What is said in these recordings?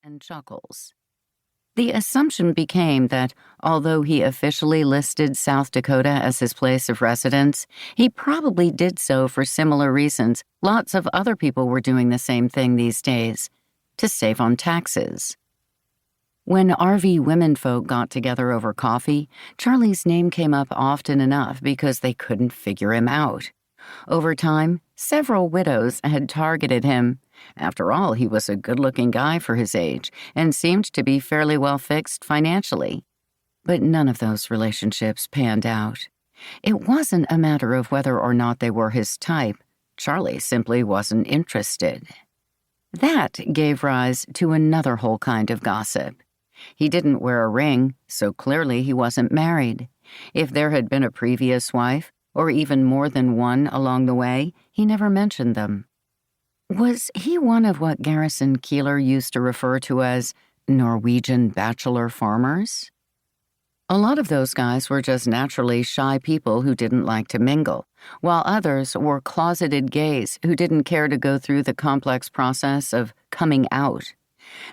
and chuckles. The assumption became that, although he officially listed South Dakota as his place of residence, he probably did so for similar reasons. Lots of other people were doing the same thing these days, to save on taxes. When RV womenfolk got together over coffee, Charlie's name came up often enough because they couldn't figure him out. Over time, several widows had targeted him. After all, he was a good-looking guy for his age and seemed to be fairly well fixed financially. But none of those relationships panned out. It wasn't a matter of whether or not they were his type. Charlie simply wasn't interested. That gave rise to another whole kind of gossip. He didn't wear a ring, so clearly he wasn't married. If there had been a previous wife, or even more than one along the way, he never mentioned them. Was he one of what Garrison Keillor used to refer to as Norwegian bachelor farmers? A lot of those guys were just naturally shy people who didn't like to mingle, while others were closeted gays who didn't care to go through the complex process of coming out.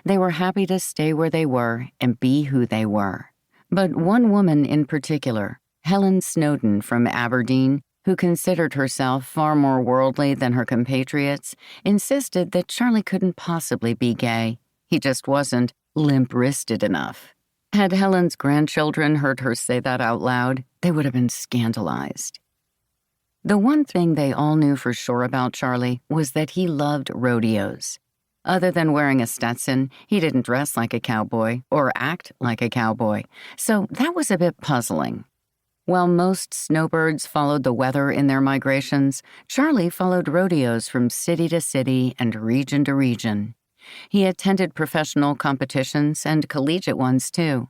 They were happy to stay where they were and be who they were. But one woman in particular, Helen Snowden from Aberdeen, who considered herself far more worldly than her compatriots, insisted that Charlie couldn't possibly be gay. He just wasn't limp-wristed enough. Had Helen's grandchildren heard her say that out loud, they would have been scandalized. The one thing they all knew for sure about Charlie was that he loved rodeos. Other than wearing a Stetson, he didn't dress like a cowboy or act like a cowboy, so that was a bit puzzling. While most snowbirds followed the weather in their migrations, Charlie followed rodeos from city to city and region to region. He attended professional competitions and collegiate ones, too.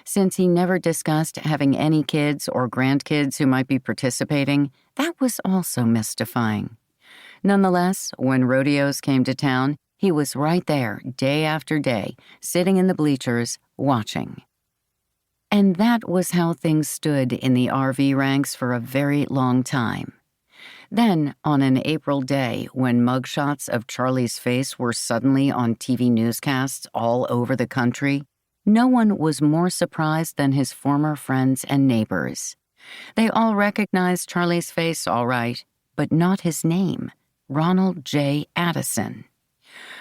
Since he never discussed having any kids or grandkids who might be participating, that was also mystifying. Nonetheless, when rodeos came to town, he was right there, day after day, sitting in the bleachers, watching. And that was how things stood in the RV ranks for a very long time. Then, on an April day, when mugshots of Charlie's face were suddenly on TV newscasts all over the country, no one was more surprised than his former friends and neighbors. They all recognized Charlie's face all right, but not his name, Ronald J. Addison.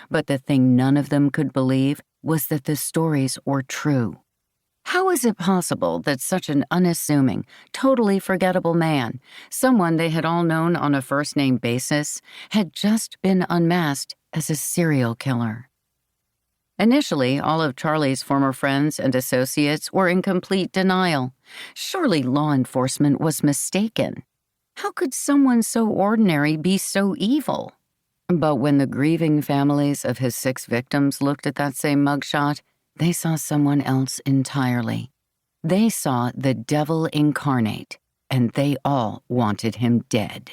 But the thing none of them could believe was that the stories were true. How is it possible that such an unassuming, totally forgettable man, someone they had all known on a first-name basis, had just been unmasked as a serial killer? Initially, all of Charlie's former friends and associates were in complete denial. Surely law enforcement was mistaken. How could someone so ordinary be so evil? But when the grieving families of his 6 victims looked at that same mugshot, they saw someone else entirely. They saw the devil incarnate, and they all wanted him dead.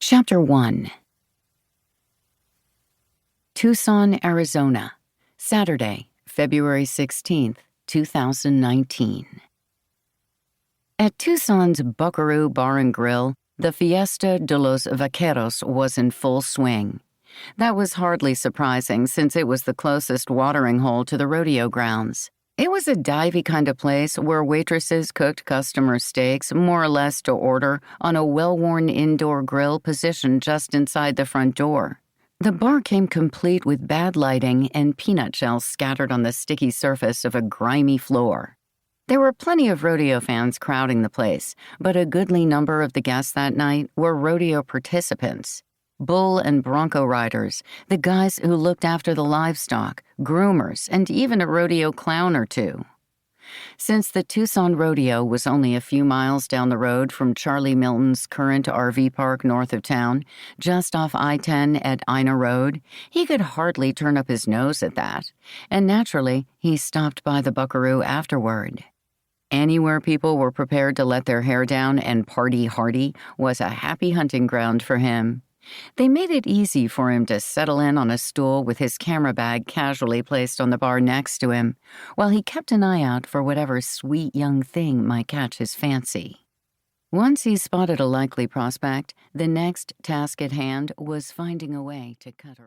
Chapter 1. Tucson, Arizona, Saturday, February 16th, 2019. At Tucson's Buckaroo Bar and Grill, the Fiesta de los Vaqueros was in full swing. That was hardly surprising since it was the closest watering hole to the rodeo grounds. It was a divey kind of place where waitresses cooked customers' steaks more or less to order on a well-worn indoor grill positioned just inside the front door. The bar came complete with bad lighting and peanut shells scattered on the sticky surface of a grimy floor. There were plenty of rodeo fans crowding the place, but a goodly number of the guests that night were rodeo participants. Bull and bronco riders, the guys who looked after the livestock, groomers, and even a rodeo clown or two. Since the Tucson Rodeo was only a few miles down the road from Charlie Milton's current RV park north of town, just off I-10 at Ina Road, he could hardly turn up his nose at that, and naturally, he stopped by the Buckaroo afterward. Anywhere people were prepared to let their hair down and party hardy was a happy hunting ground for him. They made it easy for him to settle in on a stool with his camera bag casually placed on the bar next to him, while he kept an eye out for whatever sweet young thing might catch his fancy. Once he spotted a likely prospect, the next task at hand was finding a way to cut her out.